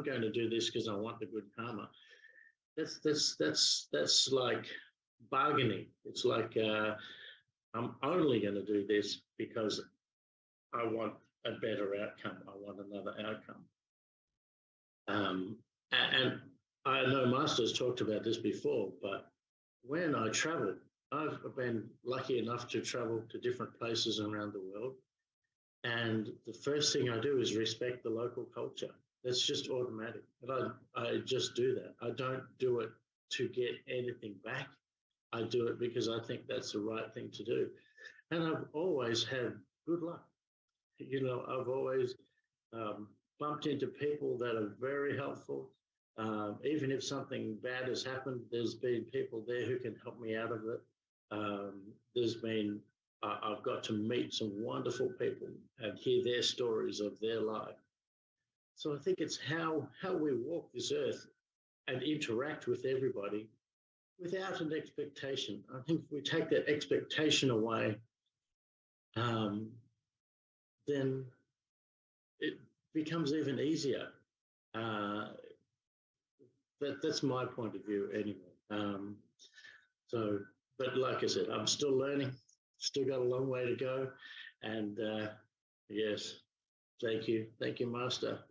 I'm going to do this because I want the good karma. That's like bargaining. It's like I'm only going to do this because I want a better outcome. I want another outcome. And I know Master's talked about this before, but when I travel, I've been lucky enough to travel to different places around the world. And the first thing I do is respect the local culture. That's just automatic. And I just do that. I don't do it to get anything back. I do it because I think that's the right thing to do. And I've always had good luck. You know, I've always bumped into people that are very helpful. Even if something bad has happened, there's been people there who can help me out of it. I've got to meet some wonderful people and hear their stories of their life. So I think it's how we walk this earth and interact with everybody without an expectation. I think if we take that expectation away, then it becomes even easier. That's my point of view anyway. But like I said, I'm still learning, still got a long way to go. And yes, thank you, Master.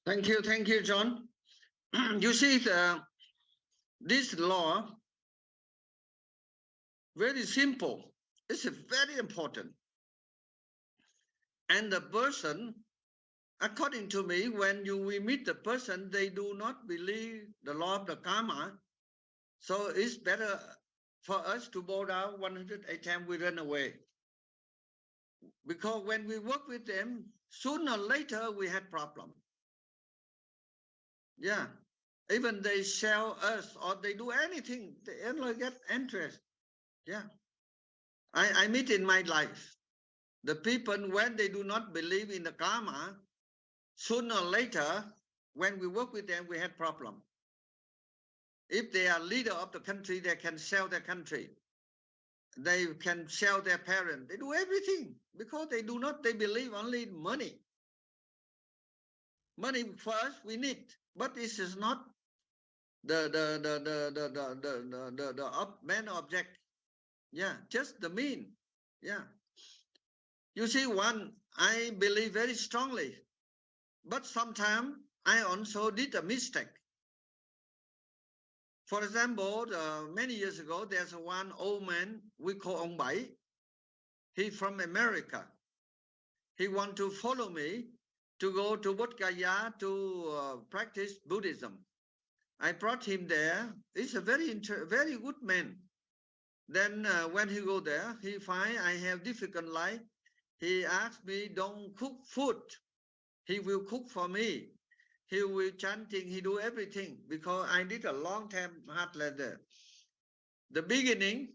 Thank you, John. You see, this law, very simple. It's very important. And the person, according to me, when we meet the person, they do not believe the law of the karma. So it's better for us to bow down 108 times, we run away. Because when we work with them, sooner or later we had problem. Yeah. Even they sell us or they do anything, they only get interest. Yeah. I meet in my life, the people, when they do not believe in the karma, sooner or later, when we work with them, we had problem. If they are leader of the country, they can sell their country. They can sell their parents. They do everything because they believe only in money. Money for us, we need, but this is not the main object. Yeah, just the mean. Yeah. You see, I believe very strongly, but sometimes I also did a mistake. For example, many years ago, there's one old man we call Ông Bảy. He from America. He want to follow me to go to Bodh Gaya to practice Buddhism. I brought him there. He's a very good man. Then when he go there, he find I have difficult life. He asked me, don't cook food. He will cook for me. He will chanting, he do everything because I did a long time hard leather. The beginning,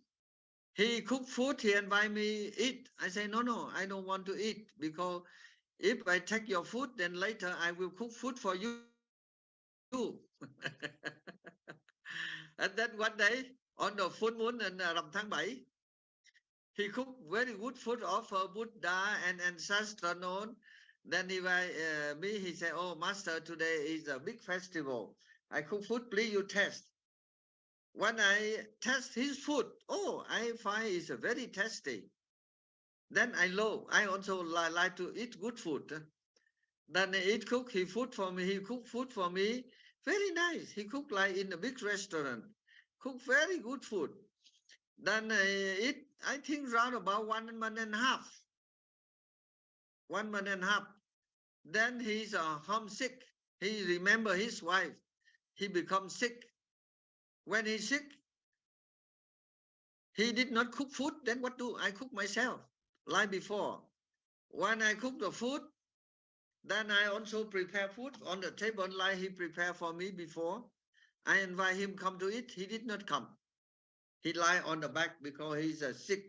he cook food, he invite me eat. I say, no, I don't want to eat because if I take your food, then later I will cook food for you. And then one day, on the full moon in Rằm tháng 7, he cooked very good food offer Buddha and ancestor known. Then he said, oh, Master, today is a big festival. I cook food, please you test. When I test his food, I find it's very tasty. Then I also like to eat good food. Then he cook food for me. He cook food for me. Very nice. He cook like in a big restaurant. Cook very good food. Then I think round about 1 month and a half. 1 month and a half. Then he's homesick. He remember his wife. He becomes sick. When he's sick, he did not cook food. Then what do I cook myself? Like before. When I cook the food, then I also prepare food on the table like he prepared for me before. I invite him come to eat. He did not come. He lie on the back because he's sick.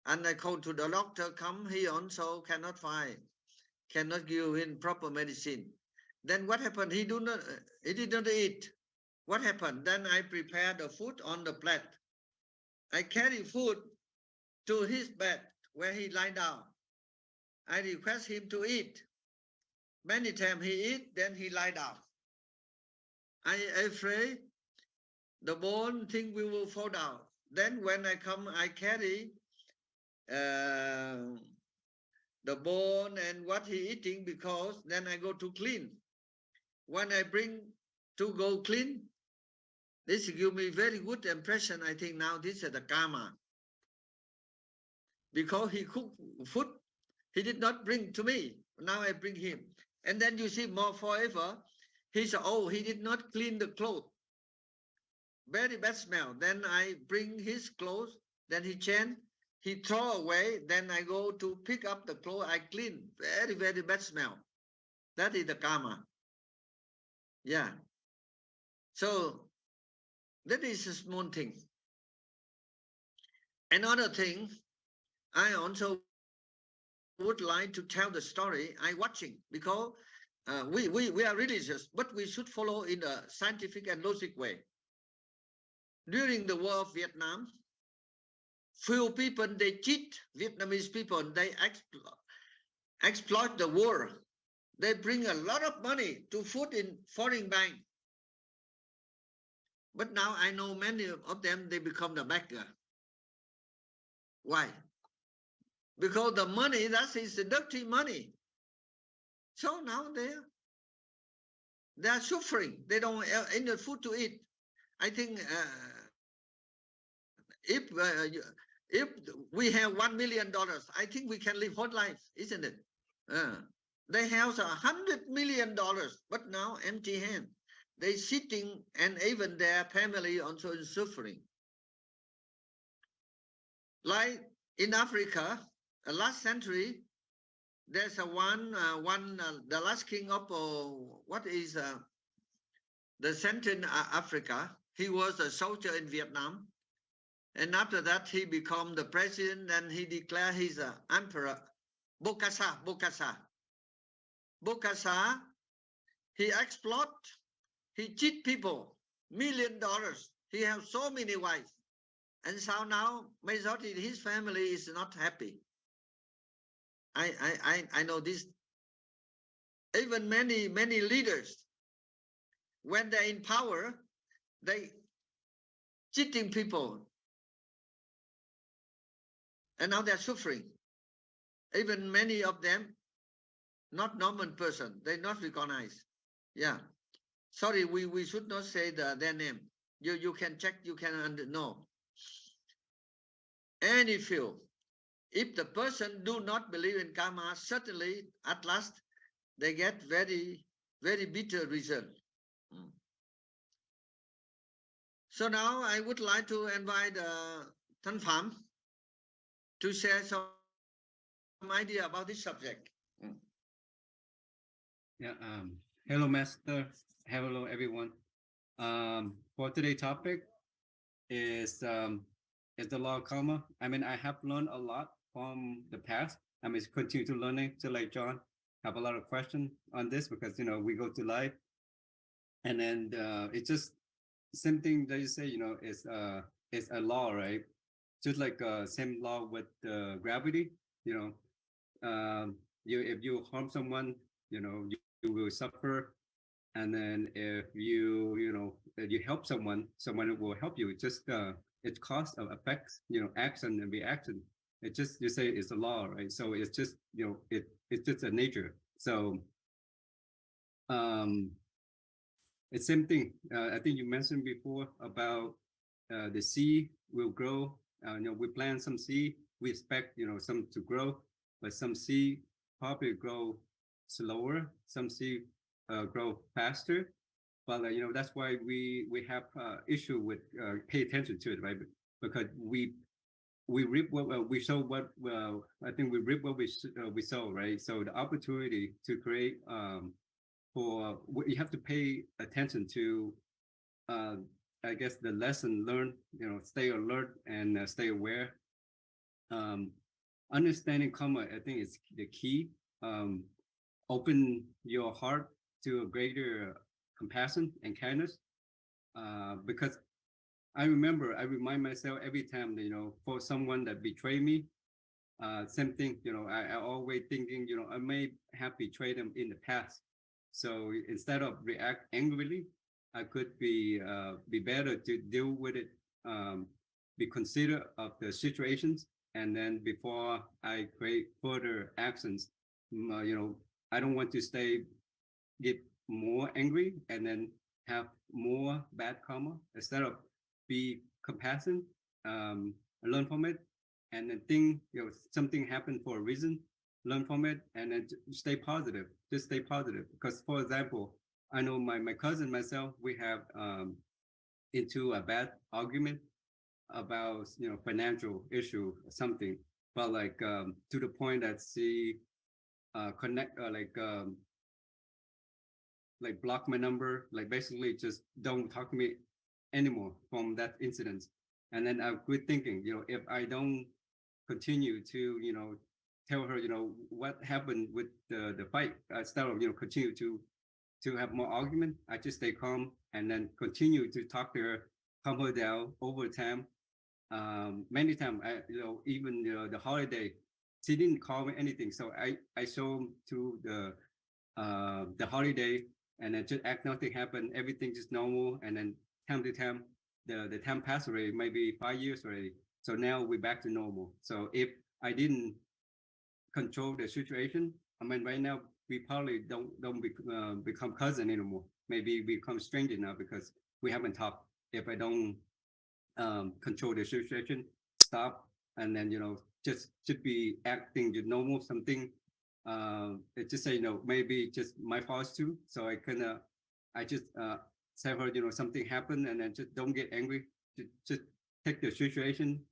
And I called to the doctor, come. He also cannot give him proper medicine. Then what happened? He did not eat. What happened? Then I prepared the food on the plate. I carry food to his bed where he lie down. I request him to eat. Many times he eat, then he lie down. I afraid the bone thing we will fall down. Then when I come, I carry the bone and what he eating, because then I go to clean. When I bring to go clean, this give me very good impression. I think now this is the karma. Because he cooked food, he did not bring to me. Now I bring him. And then you see more forever. He said, oh, he did not clean the clothes. Very bad smell. Then I bring his clothes. Then he change. He throw away. Then I go to pick up the clothes. I clean. Very, very bad smell. That is the karma. Yeah. So that is a small thing. Another thing, I also would like to tell the story. I watching because we are religious, but we should follow in a scientific and logic way. During the war of Vietnam, few people, they cheat Vietnamese people. They exploit the war. They bring a lot of money to put in foreign bank. But now I know many of them, they become the beggar. Why? Because the money, that is the dirty money. So now they are suffering. They don't have any food to eat. I think if we have $1 million, I think we can live whole life, isn't it? They have $100 million, but now empty hand. They sitting, and even their family also is suffering. Like in Africa, last century, there's the last king of what is the Central Africa. He was a soldier in Vietnam, and after that he became the president, and he declared he's an emperor. Bokassa. He exploit, he cheat people, $1 million. He has so many wives, and so now majority of his family is not happy. I know this. Even many leaders, when they're in power, they cheating people, and now they're suffering. Even many of them, not normal person, they not recognized. Yeah, sorry, we should not say their name. You can check, you can know. Any field, if the person do not believe in karma, certainly at last they get very, very bitter result. So now I would like to invite Thanh Phạm to share some idea about this subject. Yeah. Hello, Master. Hello, everyone. For today's topic is the law of karma. I mean, I have learned a lot from the past. I mean, continue to learning. So, like John, have a lot of questions on this because we go to life, and then it's just same thing that you say. It's a law, right? Just like same law with gravity. If you harm someone, you will suffer, and then if you help someone will help you. It's just it's cause of effects, action and reaction. It just, you say it's a law, right? So it's just it's just a nature. So it's same thing. I think you mentioned before about the seed will grow. We plant some seed, we expect some to grow, but some seed probably grow slower, some seed grow faster. But that's why we have issue with pay attention to it, right? Because we reap what we sow. I think we reap what we sow, right? So the opportunity to create for you have to pay attention to. I guess the lesson learned. Stay alert and stay aware. Understanding karma, I think, is the key. Open your heart to a greater compassion and kindness, because I remind myself every time that for someone that betrayed me, Same thing, I always thinking, I may have betrayed them in the past. So instead of react angrily, I could be better to deal with it, be considerate of the situations, and then before I create further actions, I don't want to get more angry and then have more bad karma. Instead of be compassionate, learn from it, and then think, something happened for a reason, learn from it, and then stay positive. Just stay positive. Because, for example, I know my cousin, myself, we have into a bad argument about financial issue or something, but like to the point that she connect like block my number, like basically just don't talk to me anymore from that incident. And then I quit thinking, if I don't continue to tell her what happened with the fight, instead of continue to have more argument, I just stay calm and then continue to talk to her, calm her down over time. Many times, even the holiday, she didn't call me anything, so I show to the holiday, and then just act nothing happened, everything just normal, and then time to time, the time passed already, maybe 5 years already. So now we're back to normal. So if I didn't control the situation, I mean, right now we probably don't become cousin anymore. Maybe we become stranger now because we haven't talked. If I don't control the situation, stop, and then just should be acting normal something. It just say maybe just my fault too. So I just tell her something happened, and then just don't get angry. Just take the situation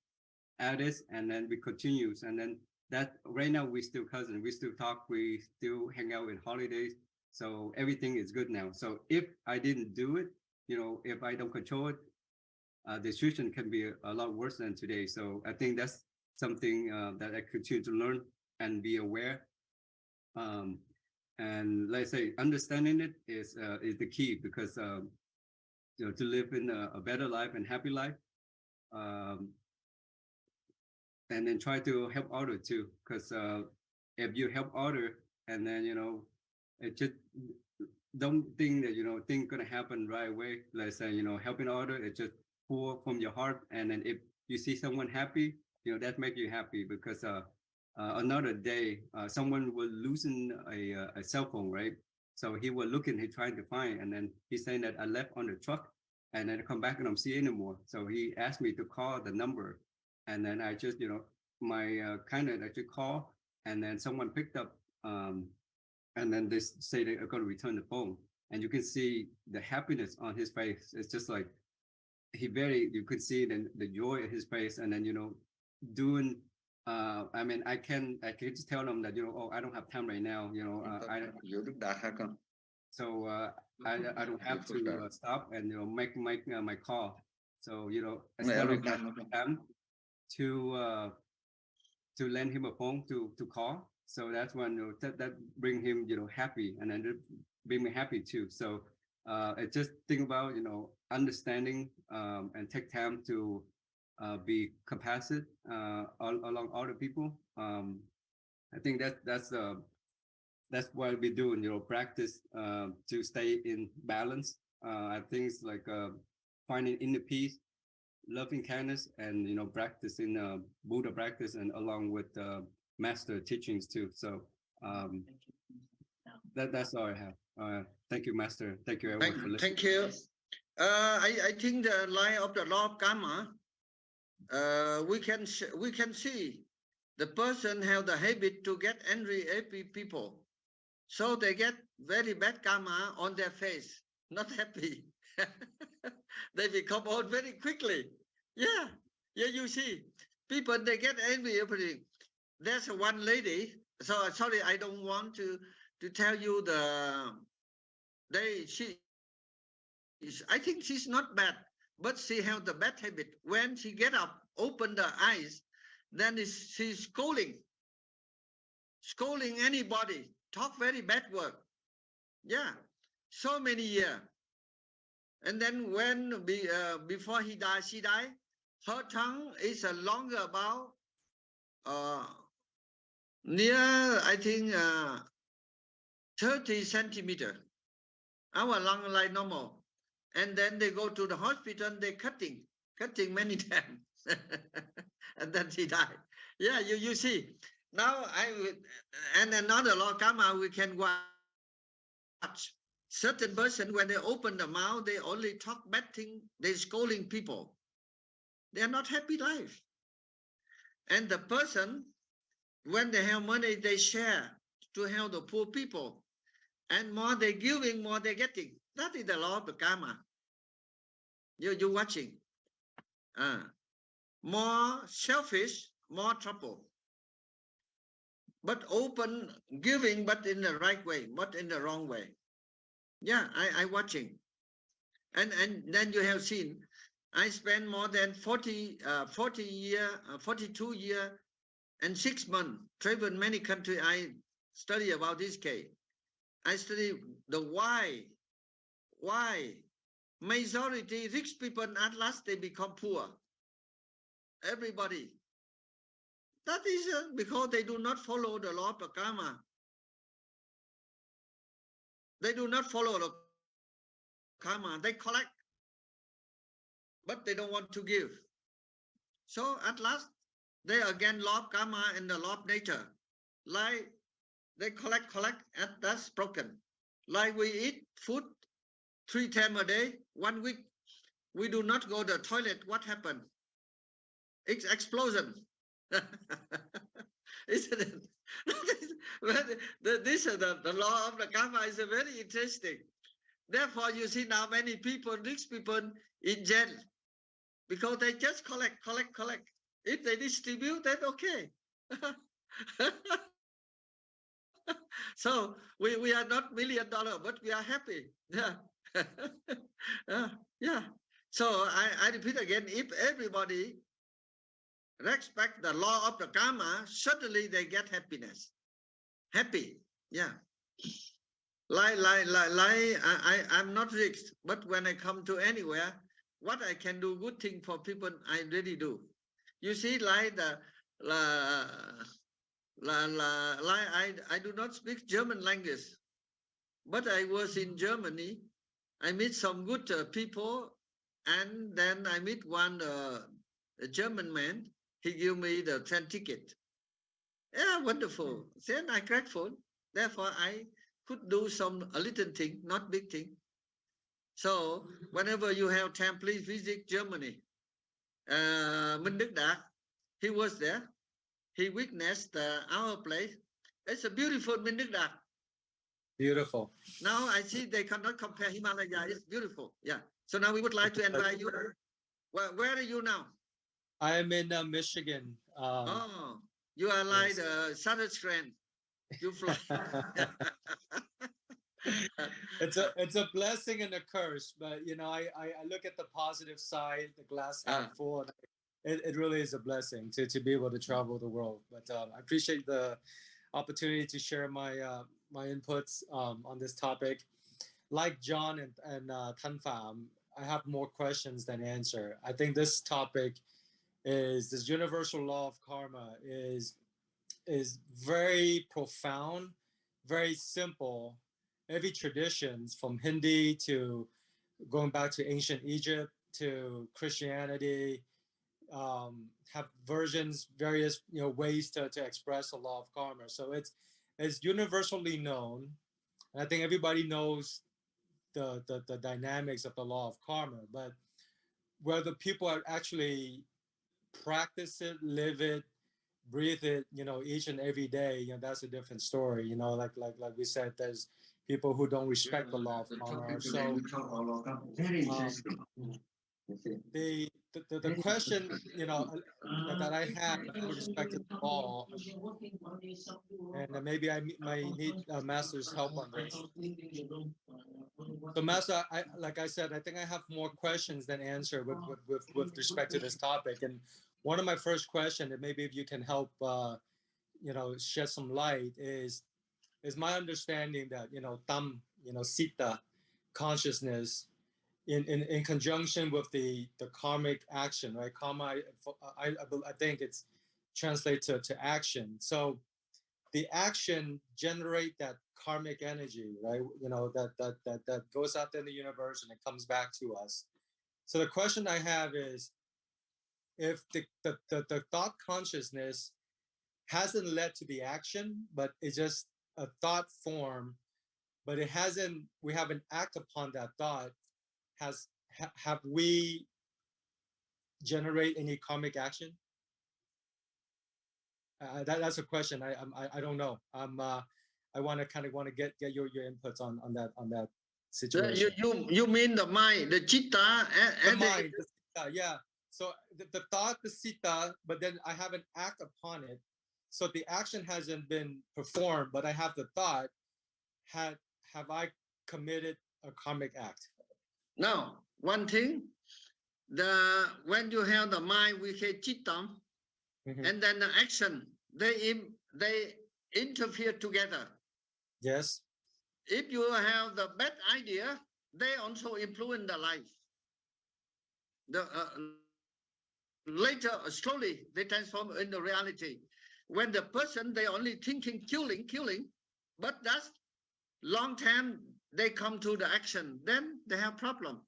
as, and then we continues, and then that right now we still cousin, we still talk, we still hang out in holidays, so everything is good now. So if I didn't do it, if I don't control it, the situation can be a lot worse than today. So I think that's something that I continue to learn and be aware. And let's say understanding it is the key, because to live in a better life and happy life. And then try to help others too, because if you help others, and then it just don't think that things gonna happen right away. Let's say helping others, it just pour from your heart, and then if you see someone happy, that make you happy, because another day someone will losing a cell phone, right? So he was looking, he trying to find, and then he's saying that I left on the truck, and then I come back and I don't see anymore. So he asked me to call the number. And then I just, my kind of actually call, and then someone picked up, and then they say they're going to return the phone. And you can see the happiness on his face. It's just like you could see the joy in his face. And then, doing, I mean, I can just tell them that, oh, I don't have time right now, so I don't have to stop and, make my call. So, instead of time to lend him a phone to call. So that's when that bring him happy, and then bring me happy too. So I just think about understanding and take time to be compassionate along other people. I think that's what we do, practice to stay in balance. I think it's like finding inner peace, loving kindness, and practicing Buddha practice, and along with master teachings too. So that's all I have. Thank you, Master. Thank you, everyone, for listening. Thank you. I think the line of the law of karma, we can see the person have the habit to get angry at people, so they get very bad karma on their face, not happy. They become old very quickly. Yeah, you see, people, they get angry everything. There's one lady, so sorry, I don't want to tell you I think she's not bad, but she has the bad habit. When she get up, open the eyes, then she's scolding anybody, talk very bad word. Yeah, so many years. And then when before she died, her tongue is longer about near, I think, 30 centimeter. Our lung like normal. And then they go to the hospital, they cutting many times. And then he died. Yeah, you see. Now and another law karma we can watch. Certain person, when they open the mouth, they only talk bad thing, they scolding people. They are not happy life. And the person, when they have money, they share to help the poor people. And more they giving, more they getting. That is the law of the karma. You're watching. More selfish, more trouble. But open giving, but in the right way, not in the wrong way. Yeah, I watching. And then you have seen, I spent more than 42 years and 6 months, traveled many countries. I study about this case. I study the why majority rich people at last they become poor. Everybody. That is because they do not follow the law of karma. They do not follow the karma. They collect, but they don't want to give. So at last, they again law of karma and the law of nature. Like they collect, and that's broken. Like we eat food 3 times a day, 1 week, we do not go to the toilet. What happened? It's explosion. Isn't it? This is the law of the karma is very interesting. Therefore, you see now many people, rich people in jail, because they just collect. If they distribute, then okay. So we are not $1 million, but we are happy. Yeah. Yeah. So I repeat again, if everybody respect the law of the karma, suddenly they get happiness. Happy. Yeah. I'm not rich, but when I come to anywhere, what I can do good thing for people, I really do. You see, like I do not speak German language, but I was in Germany. I meet some good people, and then I meet one a German man. He gave me the train ticket. Yeah, wonderful. Then I grateful. Therefore, I could do a little thing, not big thing. So whenever you have time, please visit Germany. Minh Đức Đạt, he was there. He witnessed our place. It's a beautiful Minh Đức Đạt. Beautiful. Now I see they cannot compare Himalaya. It's beautiful. Yeah. So now we would like to invite you. Where are you now? I am in Michigan. You are like the Sarah's friend. You fly. It's a blessing and a curse, but you know, I look at the positive side, the glass half full. It really is a blessing to be able to travel the world. But I appreciate the opportunity to share my my inputs on this topic. Like John and Tan Pham, I have more questions than answer. I think this topic is this universal law of karma is very profound, very simple. Every traditions from Hindi to going back to ancient Egypt to Christianity have versions, various ways to express the law of karma. So it's universally known, and I think everybody knows the dynamics of the law of karma. But whether people are actually practice it, live it, breathe it, each and every day, that's a different story. Like we said, there's people who don't respect the law of karma. So the question, that I have with respect to the law, and maybe I might need Master's help on this. So Master, like I said, I think I have more questions than answer with respect to this topic. And one of my first questions, and maybe if you can help, shed some light, is my understanding that tam, sita, consciousness, in conjunction with the karmic action, right? Karma, I think it's translates to action. So the action generate that karmic energy, right? You know, that goes out there in the universe and it comes back to us. So the question I have is, if the thought consciousness hasn't led to the action, but it's just a thought form, but it hasn't, we haven't acted upon that thought, have we generate any karmic action? That's a question. I don't know. I want to get your inputs on that situation. You mean the mind, the chitta, the mind, the citta, yeah. So the thought, the citta, but then I haven't acted upon it. So the action hasn't been performed, but I have the thought. Have I committed a karmic act? Now, one thing, when you have the mind, we say chitta, and then the action, they interfere together. Yes. If you have the bad idea, they also influence the life. Later, slowly, they transform into reality. When the person, they only thinking killing, but that's long time, they come to the action, then they have problem.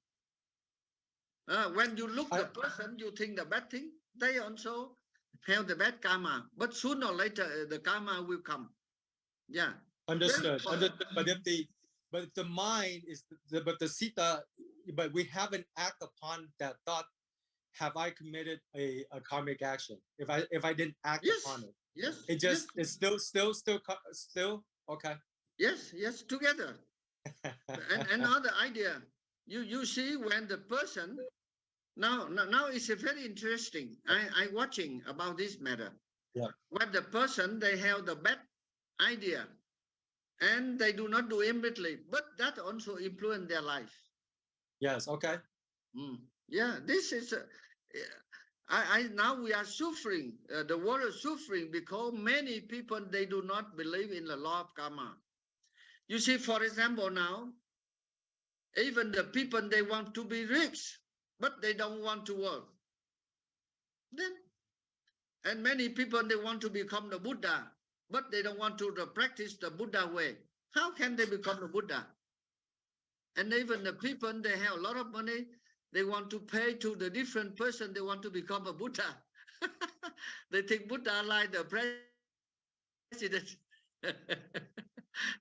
When you look the person, you think the bad thing, they also have the bad karma. But sooner or later, the karma will come. Yeah. Understood. But the mind is but the citta, but we haven't acted upon that thought. Have I committed a karmic action? If I didn't act upon it, yes, it just it's still okay. Yes, together. And another idea, you see when the person now it's a very interesting. I watching about this matter. Yeah. When the person they have the bad idea, and they do not do immediately, but that also influence their life. Yes. Okay. Yeah, this is. Now we are suffering. The world is suffering because many people they do not believe in the law of karma. You see, for example, now even the people they want to be rich, but they don't want to work. Then, and many people they want to become the Buddha, but they don't want to practice the Buddha way. How can they become the Buddha? And even the people they have a lot of money, they want to pay to the different person. They want to become a Buddha. They think Buddha like the president.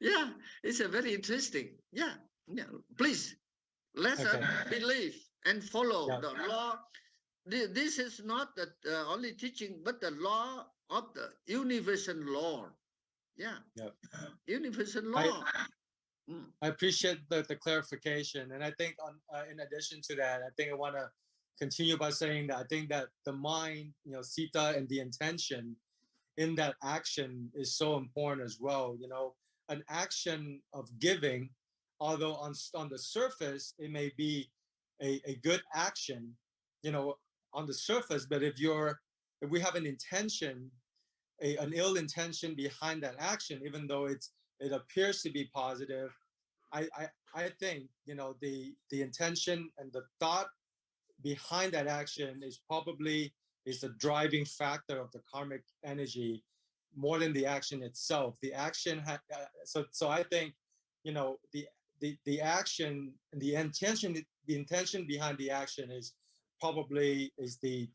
Yeah, it's a very interesting. Yeah. Please, let us believe and follow the law. This is not the only teaching, but the law of the universal law. Yeah. Universal law. I appreciate the clarification, and I think in addition to that, I think I want to continue by saying that I think that the mind, citta, and the intention in that action is so important as well. An action of giving, although on the surface it may be a good action, on the surface, but if we have an intention, an ill intention behind that action, even though it appears to be positive, I think the intention and the thought behind that action is the driving factor of the karmic energy more than the action itself. The action so I think the action and the intention behind the action is probably the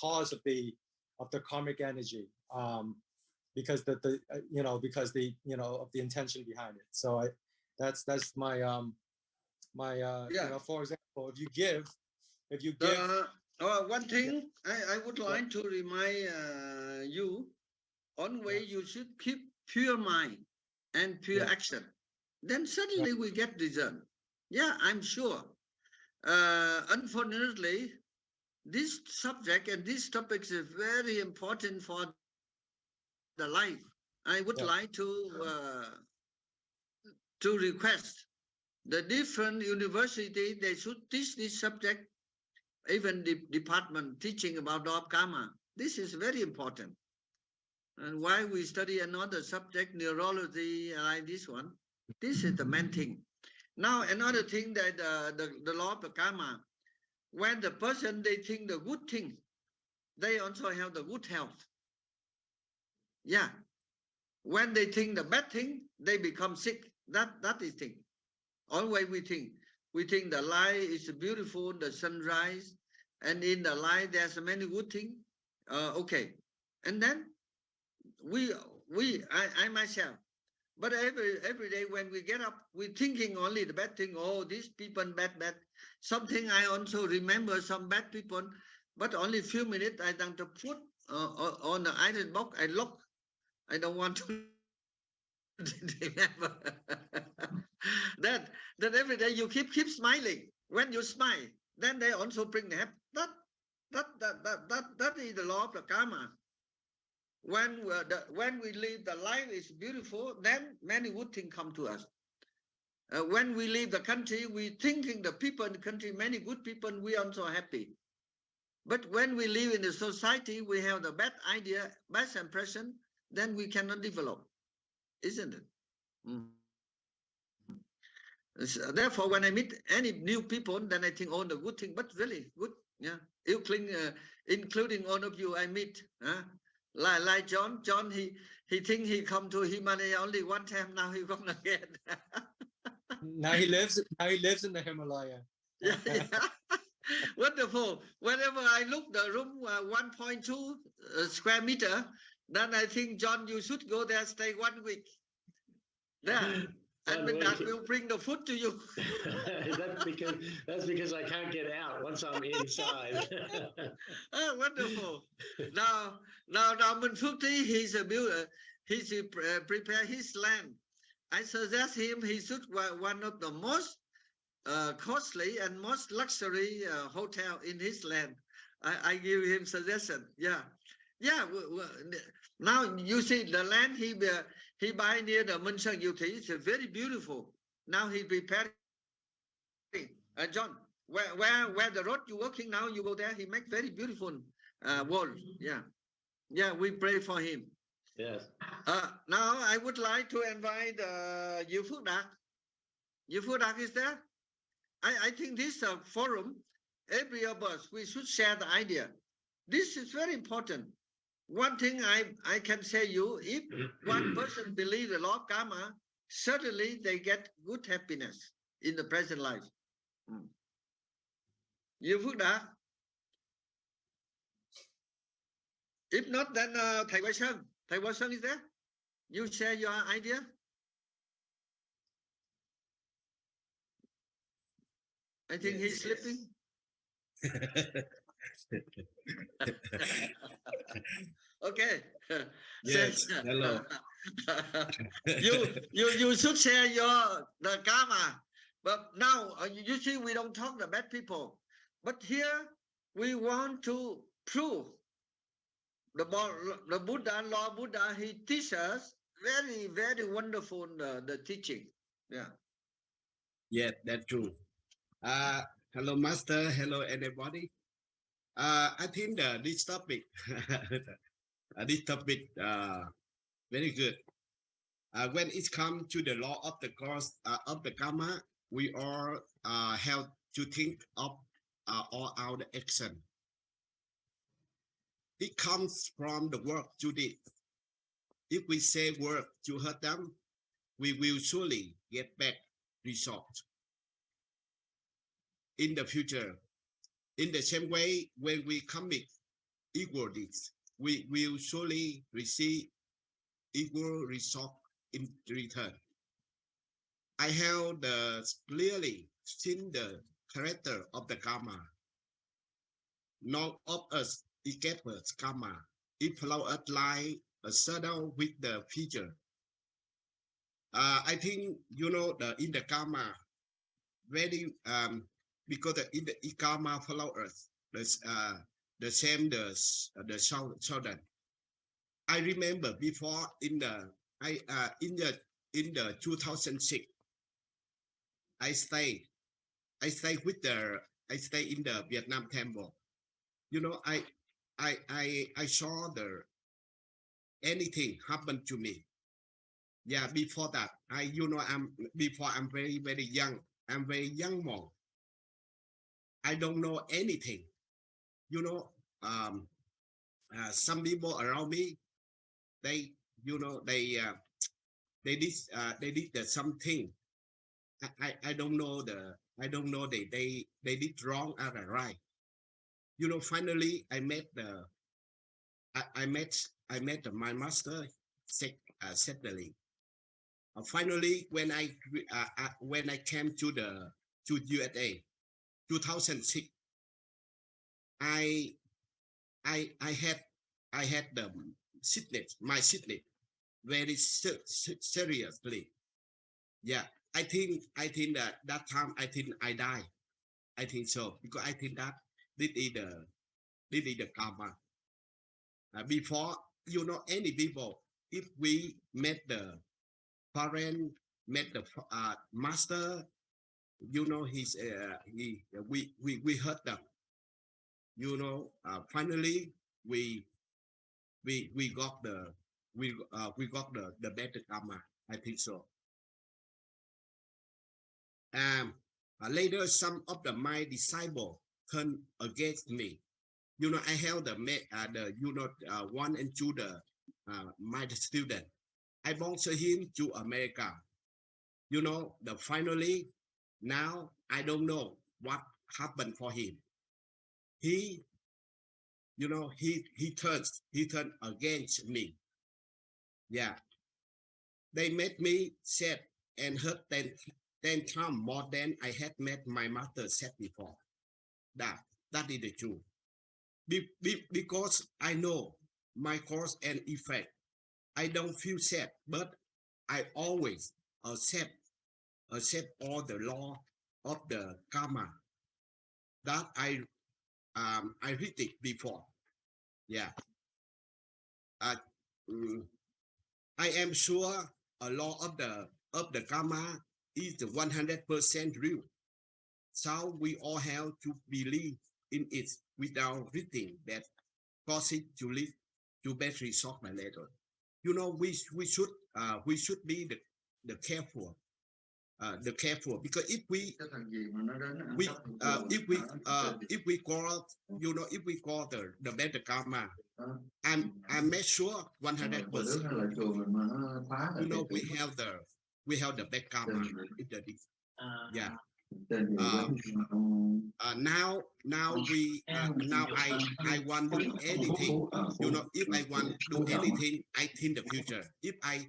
cause of the karmic energy, because of the intention behind it. So that's my for example, if you give one thing I would like to remind you, always you should keep pure mind and pure action. Then suddenly we get result. Yeah, I'm sure. Unfortunately, this subject and this topic is very important for the life. I would like to request the different university, they should teach this subject, even the department teaching about law of karma. This is very important. And why we study another subject, neurology, like this one, this is the main thing. Now, another thing that the law of karma, when the person, they think the good thing, they also have the good health. Yeah. when they think the bad thing, they become sick. That is thing. Always we think the light is beautiful, the sunrise, and in the light there's many good things. Okay, and then I myself. But every day when we get up, we're thinking only the bad thing. Oh, these people bad. Something I also remember some bad people, but only few minutes I done to put on the iron box. I lock. I don't want to remember that every day you keep smiling. When you smile, then they also bring the happy. That is the law of the karma. When we live the life is beautiful, then many good things come to us. When we leave the country, we thinking the people in the country, many good people, we are also happy. But when we live in the society, we have the bad idea, bad impression, then we cannot develop, isn't it? So therefore, when I meet any new people, then I think, oh, the good thing, but really good, yeah. Including all of you I meet, like John, he think he come to Himalaya only one time. Now he come again. Now he lives in the Himalaya. Yeah. Wonderful. Whenever I look the room 1.2 square meter, then I think, John, you should go there, stay 1 week. Yeah. And that will bring the food to you. That's because I can't get out once I'm inside. Oh, wonderful. Now Munfukti, he's a builder. He's prepare his land. I suggest him he should one of the most costly and most luxury hotel in his land. I give him suggestion. Yeah. Now you see the land he buy near the Munshang Yuti. It's very beautiful. Now he preparing. John, where the road you working now, you go there. He make very beautiful wall. Yeah. We pray for him. Yes. Now I would like to invite Yu Phước Đạt. Yu Phước Đạt is there. I think this forum, every of us, we should share the idea. This is very important. One thing I can say you, if one person believes the law of karma, certainly they get good happiness in the present life. Yu Phước Đạt. If not, then Thầy Hoa Sơn. Thầy Hoa Sơn is there. You share your idea. I think he's sleeping. Okay. Yes. Hello. you should share the karma. But now you see we don't talk the bad people. But here we want to prove the Buddha, Lord Buddha, he teaches us very, very wonderful the teaching. Yeah. Yeah, that's true. Hello, Master. Hello, everybody. I think this topic, very good. When it comes to the law of the cause of the karma, we all have to think of all our action. It comes from the work you did. If we say work to hurt them, we will surely get back result in the future. In the same way, when we commit equal deeds, we will surely receive equal result in return. I have clearly seen the character of the karma. None of us escapes karma. It follows us like a shadow with the future. I think in the karma, very because in the karma follow us the same the children. I remember before in the 2006, I stay in the Vietnam temple. I saw anything happen to me. Yeah, before that, I'm very, very young. I'm very young monk. I don't know anything. Some people around me, they you know, they did something. I don't know they did wrong or right. You know, finally I met my master settling. Finally, when I came to USA, 2006, I had the sickness, my sickness, very seriously. Yeah, I think that time I die. I think so, because I think that this is the karma. Before, you know, any people, if we met the parent, met the master, you know, we hurt them. You know, finally we got the better karma. I think so. Later, some of my disciples turned against me. You know, I held one and two my student. I sponsored him to America. You know, finally now I don't know what happened for him. He turned against me. Yeah, they made me sad and hurt 10 times more than I had met my master said before. That is the truth. Because I know my cause and effect. I don't feel sad, but I always accept all the law of the karma that I read it before. Yeah. I am sure a law of the karma is the 100% real. So we all have to believe in it without reading that cause it to lead to bad result later. You know, we should be the careful. The careful, because if we call, you know, if we call the better karma, I'm not sure 100%. You know, we have the bad karma. Yeah. Now I want to do anything. You know, if I want to do anything, I think the future. If I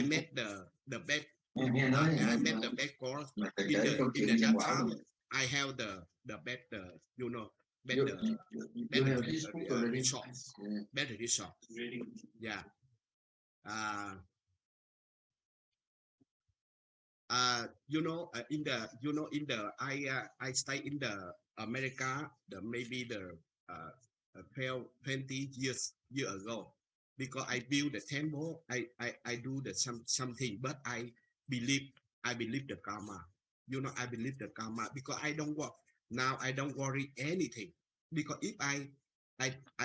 met the bad. I met the bad course in that time. I have the better, you know, better results. Better results. Yeah. You know, I stay in the America, maybe 20 years ago, because I build the temple. I do something, but I believe the karma. You know, I believe the karma, because I don't worry anything, because if I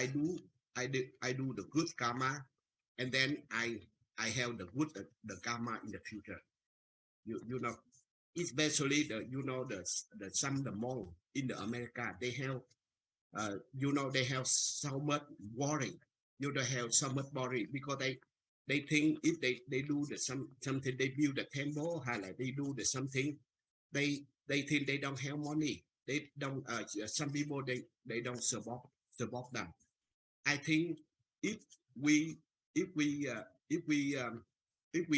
do the good karma, and then I have the karma in the future. You know, especially the monk in the America, they have they have so much worry. You know, they have so much worry, because they think if they do something, they build a temple, or like they do something, they think they don't have money. They don't. Some people they don't support them. I think if we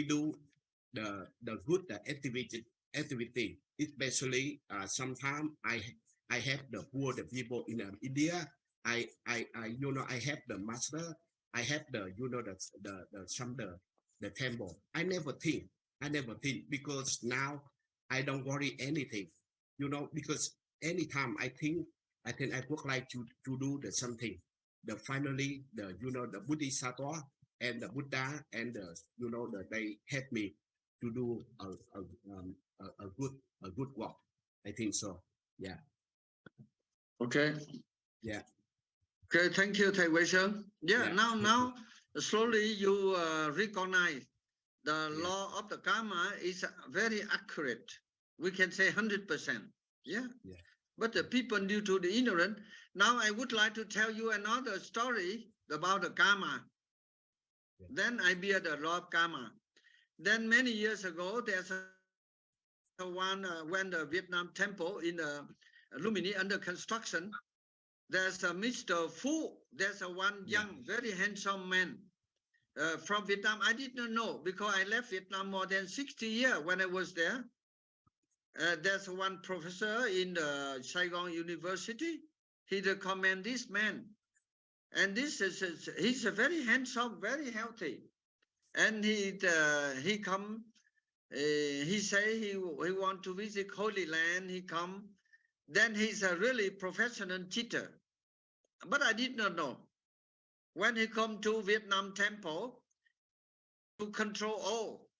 do the good activity, especially sometimes I have the poor, the people in India. I you know, I have the master. I have the the temple. I never think, because now I don't worry anything. You know, because anytime I think I would like to do something. Finally the Bodhisattva and the Buddha and they help me to do a good work. I think so. Yeah. Okay. Yeah. Okay. Thank you, Thầy Huyen. Yeah. Now, slowly you recognize the law of the karma is very accurate. We can say 100%. Yeah. But the people due to the ignorant. Now I would like to tell you another story about the karma. Then I bear the law of karma. Then many years ago, there's one when the Vietnam temple in the Lumini under construction. There's a Mr. Phu. There's a one young, very handsome man from Vietnam. I did not know because I left Vietnam more than 60 years when I was there. There's one professor in the Saigon University. He recommend this man, and he's a very handsome, very healthy, and he come. He say he want to visit Holy Land. He come. Then he's a really professional teacher. But I did not know. When he come to Vietnam temple to control all,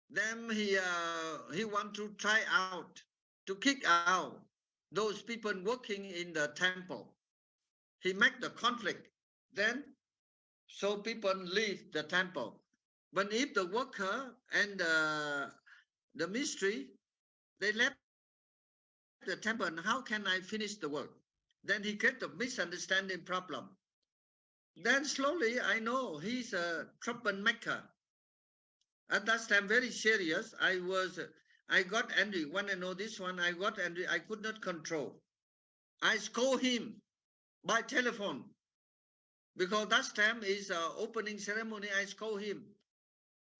then he want to try out, to kick out those people working in the temple. He make the conflict. Then, so people leave the temple. But if the worker and the mystery, they left the temple, and how can I finish the work? Then he get the misunderstanding problem. Then slowly I know he's a troublemaker. At that time, very serious. I got angry. When I know this one, I got angry. I could not control. I scold him by telephone. Because that time is opening ceremony, I scold him.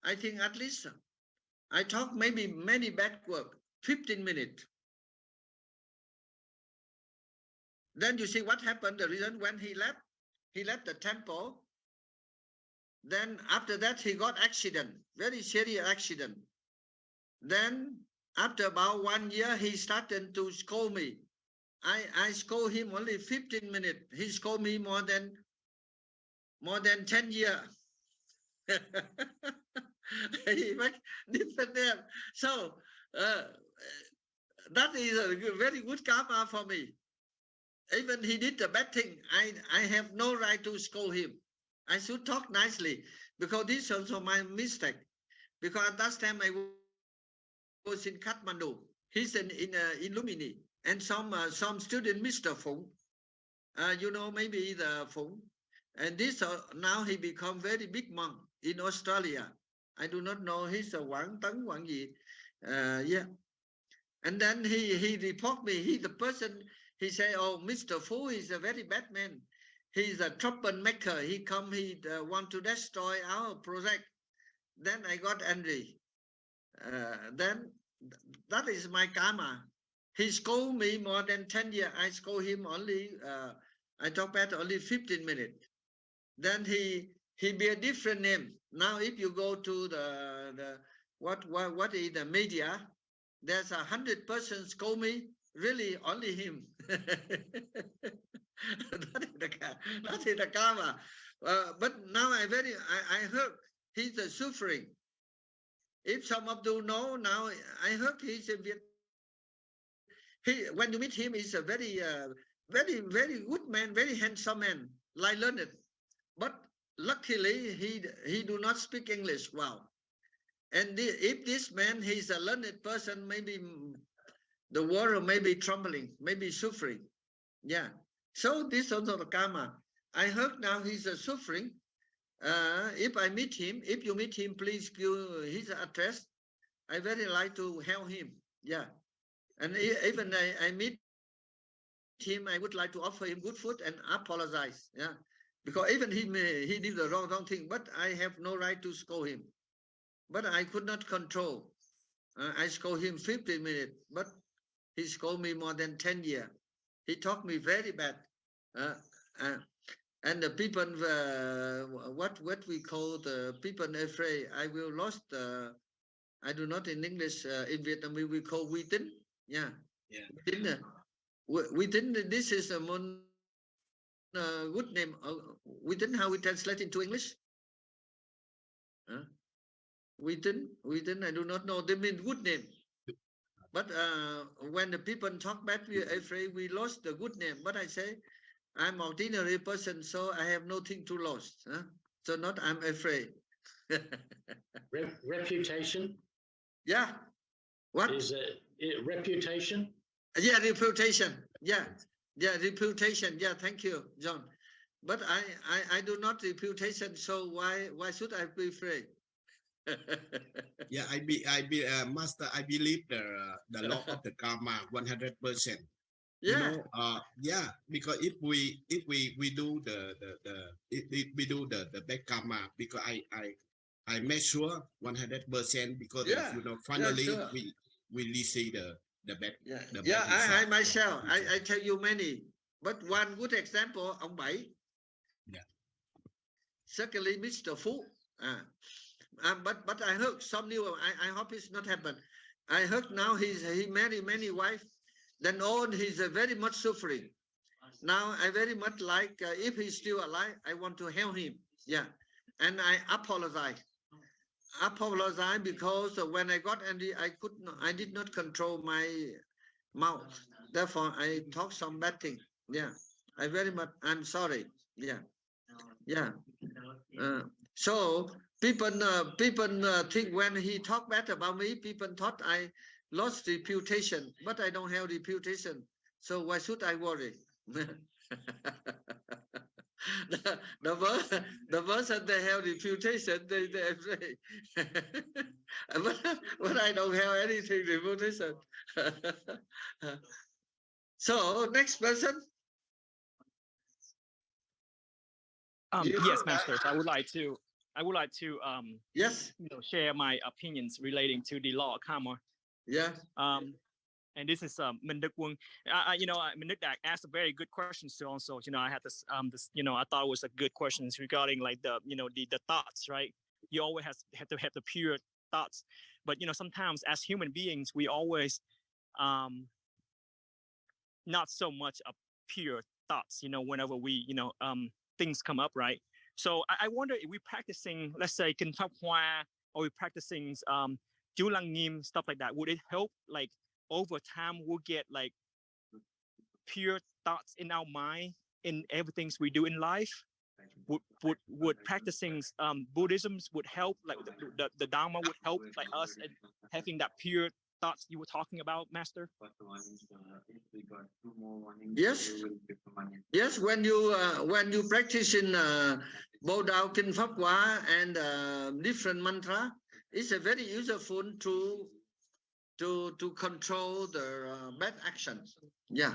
I think at least I talk maybe many bad work, 15 minutes. Then you see what happened. The reason when he left the temple. Then after that, he got accident, very serious accident. Then after about 1 year, he started to scold me. I scold him only 15 minutes. He scold me more than 10 years. He make different name. So that is a very good karma for me. Even he did a bad thing, I have no right to scold him. I should talk nicely, because this is also my mistake. Because at that time I was in Kathmandu. He's in Lumini, and some student, Mr. Phung, you know, maybe the Phung, and this now he become very big monk in Australia. I do not know. He's a Wang Tang Wang Yi, yeah. And then he report me. He the person. He say, "Oh, Mr. Phu is a very bad man. He's a troublemaker. He want to destroy our project." Then I got angry. Then that is my karma. He scolded me more than 10 years. I scold him only, I talk bad only 15 minutes. Then he be a different name. Now if you go to the what is the media, there's 100 persons scold me. Really, only him. That is the karma. But now I heard he's suffering. If some of you know now, I heard he's a when you meet him, he's a very, very, very good man, very handsome man, like learned. But luckily, he do not speak English well. And if this man, he's a learned person, maybe the world may be trembling, maybe suffering. Yeah. So this is also the karma. I heard now he's suffering. If I meet him, if you meet him, please give his address. I very like to help him. Yeah. And even I meet him, I would like to offer him good food and apologize. Yeah. Because even he did the wrong thing, but I have no right to scold him. But I could not control. I scold him 15 minutes, but he scolded me more than 10 years. He taught me very bad. And the people, what we call the people afraid, I will lost, I do not in English, in Vietnam, we call viễn. Yeah. Yeah. Viễn, this is a good name. Viễn, how we translate into English? Viễn, I do not know. They mean good name. But when the people talk bad, we are afraid we lost the good name. But I say, I'm an ordinary person, so I have nothing to lose. Huh? So not I'm afraid. Reputation? Yeah. What? Is it reputation? Yeah, reputation. Yeah. Yeah, reputation. Yeah, thank you, John. But I do not reputation, so why should I be afraid? Yeah, master. I believe the law of the karma 100%. Yeah. You know, yeah, because if we do we do the bad karma, because I make sure 100%, because Yeah. you know, finally Yeah, sure. we see the bad. Yeah, the yeah. bad result. I myself, I tell you many, but one good example, ông Bảy. Yeah. Secondly, Mr. Fu. But I heard some new. I hope it's not happen. I heard now he married many wives. Then on he's very much suffering. Now I very much like if he's still alive, I want to help him. Yeah, and I apologize. Apologize because when I got angry, I did not control my mouth. Therefore, I talk some bad thing. Yeah, I'm sorry. Yeah, yeah. So people think when he talk bad about me, people thought I lost reputation, but I don't have reputation. So why should I worry? the person they have reputation, they afraid. but I don't have anything reputation. So next person. Yes, masters. I would like to yes, share my opinions relating to the law of karma. Yeah. And this is Minh Đức Quân. Minh Đức asked a very good questions too. Also, I had this I thought it was a good questions regarding like the the thoughts, right? You always have to have the pure thoughts, but sometimes as human beings we always not so much of pure thoughts. Whenever we things come up, right? So I wonder if we're practicing, let's say, kinh pháp hoa, or we're practicing chú lăng nghiêm, stuff like that. Would it help, like, over time we'll get like pure thoughts in our mind in everything we do in life? Would practicing Buddhism would help, like the Dharma would help like us and having that pure thoughts you were talking about, Master? Yes. Yes, when you practice in Bồ Đào Kinh Pháp Hoa and different mantra, it's a very useful to control the bad actions. Yeah.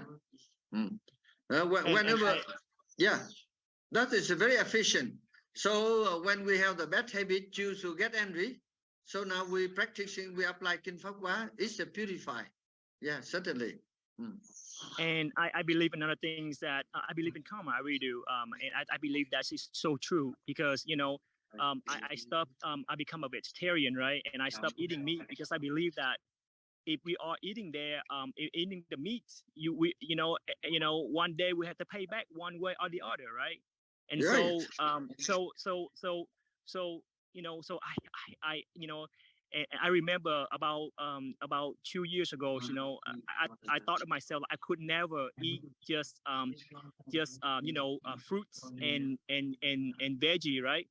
Whenever, yeah, that is very efficient. So when we have the bad habit, choose to get angry. So now we practicing, we apply Kinh Pháp Hoa, it's a purify. Yeah, certainly. And I believe in other things that I believe in karma. I really do. And I believe that is so true because, I stopped, I become a vegetarian, right? And I stopped eating meat because I believe that if we are eating eating the meat, one day we have to pay back one way or the other, right? And right. So I remember about 2 years ago, I thought of myself, I could never eat just fruits and veggie, right?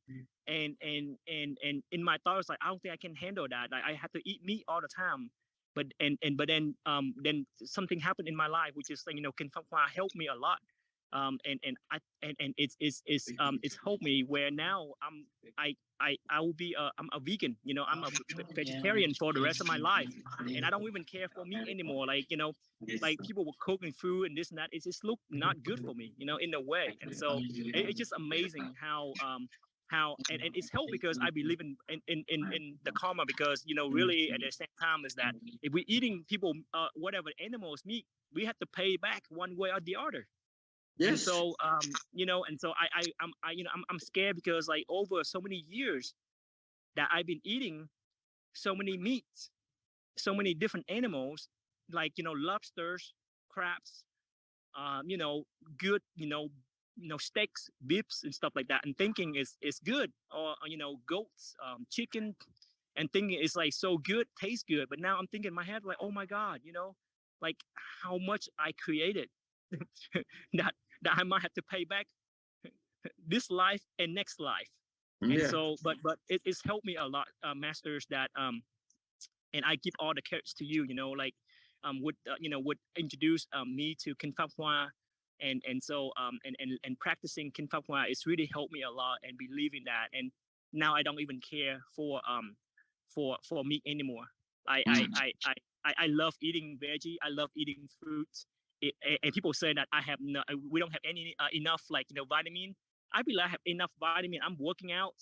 And in my thoughts, like, I don't think I can handle that. Like, I have to eat meat all the time. But then something happened in my life, which is like, Kinh Pháp Hoa helped me a lot. And it's helped me where now I will be I'm a vegan, I'm a vegetarian for the rest of my life, and I don't even care for meat anymore. Like, like people were cooking food and this and that, it just looked not good for me, in a way. And so it's just amazing how and it's helped because I believe in the karma, because really at the same time is that if we're eating people whatever animals meat, we have to pay back one way or the other. Yes. And so and so I'm scared because like over so many years that I've been eating so many meats, so many different animals, like lobsters, crabs, good steaks, beefs and stuff like that, and thinking it's good, or goats, chicken, and thinking it's like so good, tastes good. But now I'm thinking in my head like, oh my God, like how much I created that I might have to pay back this life and next life. And so but it's helped me a lot, masters, that and I give all the credits to you, like would introduce me to Kinh Pháp Hoa, and so and practicing Kinh Pháp Hoa, it's really helped me a lot, and believe in that. And now I don't even care for meat anymore. I love eating veggie. I love eating fruits. And people say that we don't have any enough vitamin. I believe I have enough vitamin. I'm working out.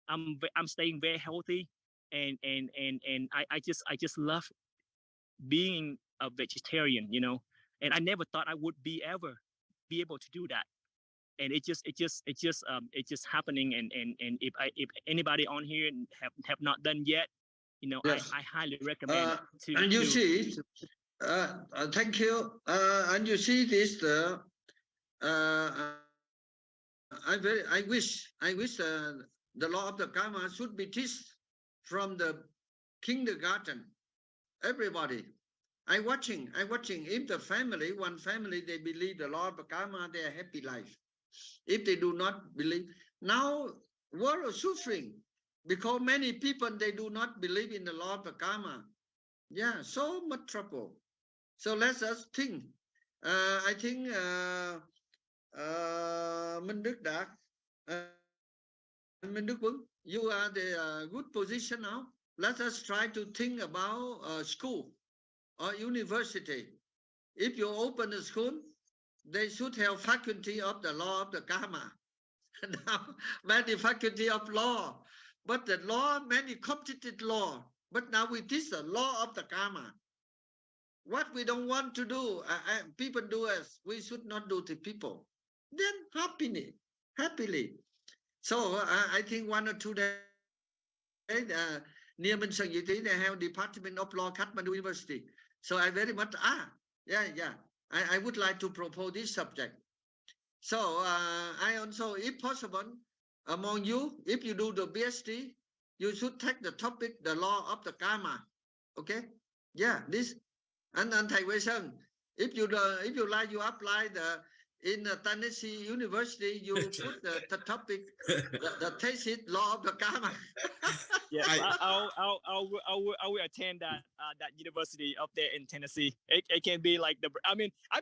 I'm staying very healthy, and I just love being a vegetarian, and I never thought I would ever be able to do that. And it's just happening. And if anybody on here have not done yet, Yes. I highly recommend to. And you see, thank you. And you see this. I wish the law of the karma should be taught from the kindergarten. Everybody. I watching. If one family, they believe the law of the karma, they are happy life. If they do not believe, now world is suffering because many people, they do not believe in the law of the karma. Yeah, so much trouble. So let us think. I think Minh Đức Đạt, Minh Đức Quân, you are the good position now. Let us try to think about school or university. If you open a school, they should have faculty of the law of the karma. Now, many faculty of law, but the law, many complicated law. But now we teach the law of the karma. What we don't want to do, people do us, we should not do to people. Then happily. So I think 1 or 2 days, near Minsan Yiti, they have Department of Law, Kathmandu University. So I very much, I would like to propose this subject. So I also, if possible, among you, if you do the PhD, you should take the topic, the law of the karma. Okay? Yeah, this. And Thầy Huyen, if you like, you apply in Tennessee University, you put the topic, the thesis, law of the karma. Yes, I will attend that university up there in Tennessee. It can be like I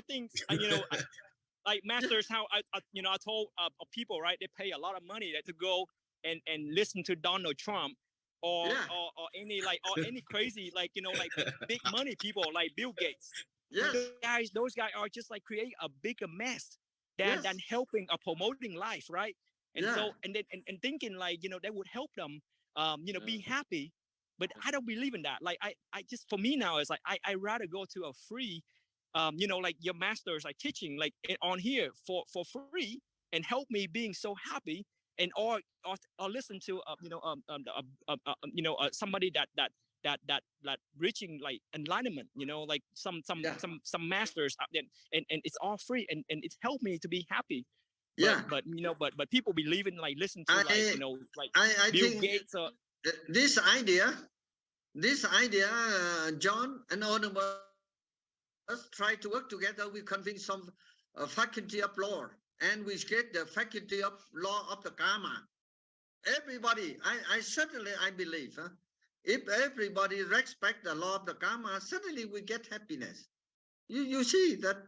think like masters, how I told people, right, they pay a lot of money to go and listen to Donald Trump or any crazy big money people like Bill Gates. Yes. Those guys are just like create a bigger mess than helping or promoting life, right? And so and thinking they would help them be happy. But I don't believe in that. Like I just, for me now, it's like I rather go to a free like your masters like teaching like on here for free and help me being so happy, and or listen to somebody that reaching like enlightenment, like some masters out there, and it's all free, and it's helped me to be happy. But people believe in listen to I Bill think Gates or this idea, John and all of us try to work together. We convince some faculty of law, and we get the faculty of law of the karma. Everybody, I certainly believe, if everybody respect the law of the karma, suddenly we get happiness. You see that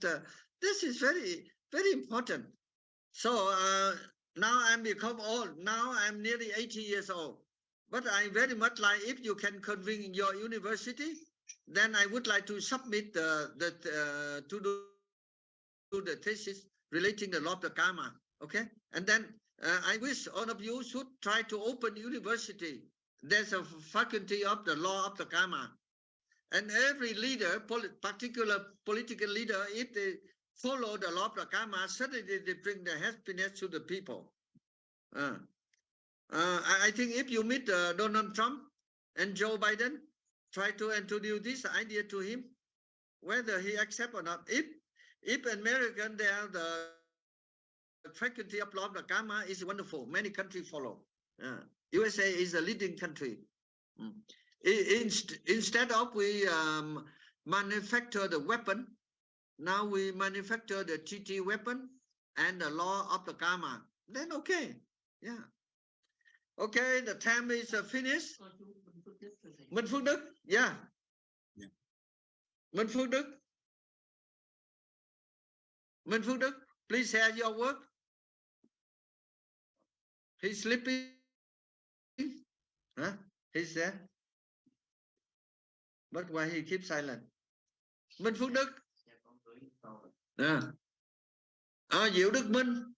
this is very, very important. So now I'm become old. Now I'm nearly 80 years old. But I very much like, if you can convince your university, then I would like to submit to do the thesis relating the law of the karma. Okay, and then I wish all of you should try to open university. There's a faculty of the law of the karma, and every leader, particular political leader, if they follow the law of the karma, suddenly they bring the happiness to the people. I think if you meet Donald Trump and Joe Biden, try to introduce this idea to him, whether he accept or not. If American, they are the faculty of law of the karma is wonderful. Many countries follow. USA is a leading country. Instead of we manufacture the weapon, now we manufacture the TT weapon and the law of the karma. Then okay, yeah. Okay, the time is finished. Minh Phước Đức, yeah. Minh Phước Đức. Minh Phước Đức, please share your work. He's sleeping. Huh? He's there. But why he keeps silent? Minh Phước Đức. Diệu Đức Minh.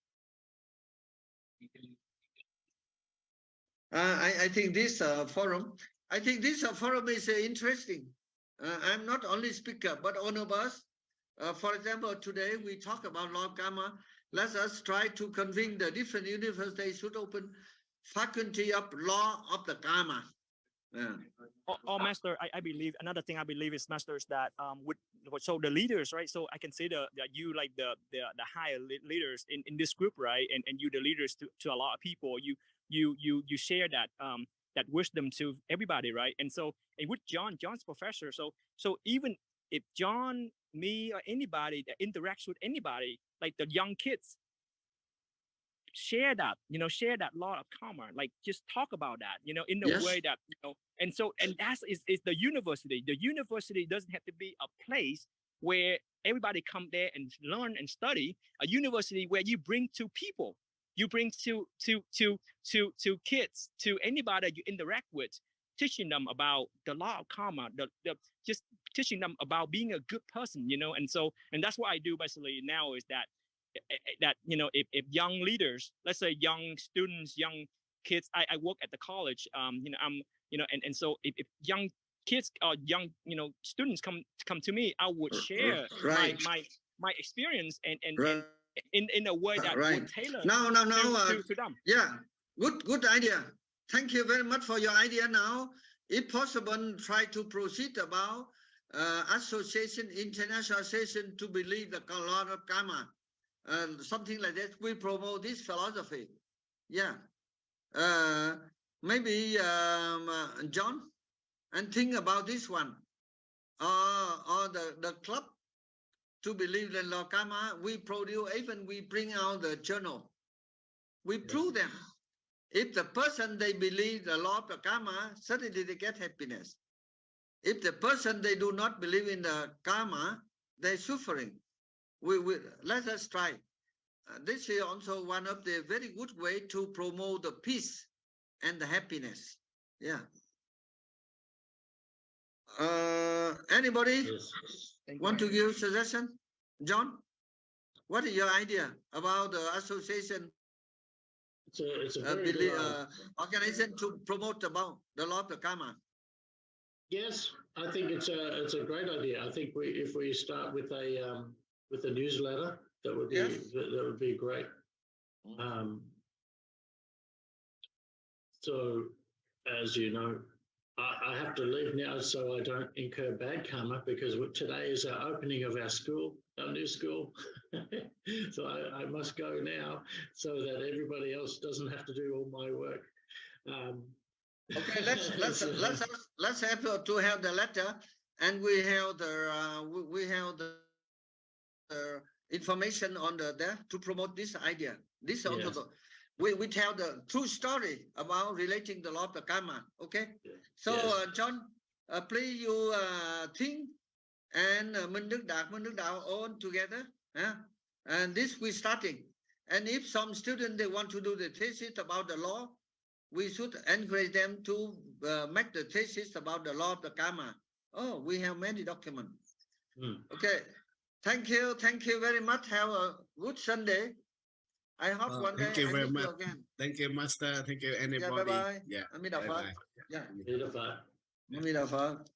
I think this forum. I think this forum is interesting. I'm not only speaker, but all of us. For example, today we talk about law of karma. Let us try to convince the different universities should open faculty of law of the karma. Master, I believe another thing I believe is, masters, that so the leaders, right? So I consider that you like the higher leaders in this group, right? And you the leaders to a lot of people. You share that that wisdom to everybody, right? And with John's professor, so even if John, me, or anybody that interacts with anybody, like the young kids, share that law of karma, like just talk about that, in a way that, and that is the university. The university doesn't have to be a place where everybody come there and learn and study. A university where you bring to people, you bring to kids, to anybody you interact with, teaching them about the law of karma, just teaching them about being a good person, and that's what I do basically now, is that if young leaders, let's say young students, young kids, I work at the college, so if young kids or young students come to me, I would share my experience and in a way that would tailor to them. Yeah, good idea. Thank you very much for your idea. Now, if possible, try to proceed about association, international association to believe the law of karma. Something like that. We promote this philosophy. Yeah. Maybe John, and think about this one. Or the club to believe in law of karma. We produce, even we bring out the journal. We prove them. If the person they believe the law of the karma, suddenly they get happiness. If the person they do not believe in the karma, they're suffering. Let us try. This is also one of the very good way to promote the peace and the happiness. Yeah. Anybody want to give suggestion? John, what is your idea about the association? It's a very good organization to promote about the law of the karma. Yes, I think it's a great idea. I think if we start with a newsletter, that would be great. So, as you know, I have to leave now so I don't incur bad karma, because today is our opening of our new school. So I must go now so that everybody else doesn't have to do all my work. Okay, let's have to have the letter, and we have the information on there to promote this idea. This also we tell the true story about relating the law of the karma. Okay, so John, please you think, and Minh Đức Đạo all together, and this we starting. And if some student they want to do the thesis about the law, we should encourage them to make the thesis about the law of the karma. Oh, we have many documents. Okay, thank you very much. Have a good Sunday. I hope one day. Thank you very much. Again. Thank you, Master. Thank you, anybody. Yeah, bye bye. Yeah. Amida Phật. Yeah. Beautiful. Amida Phật.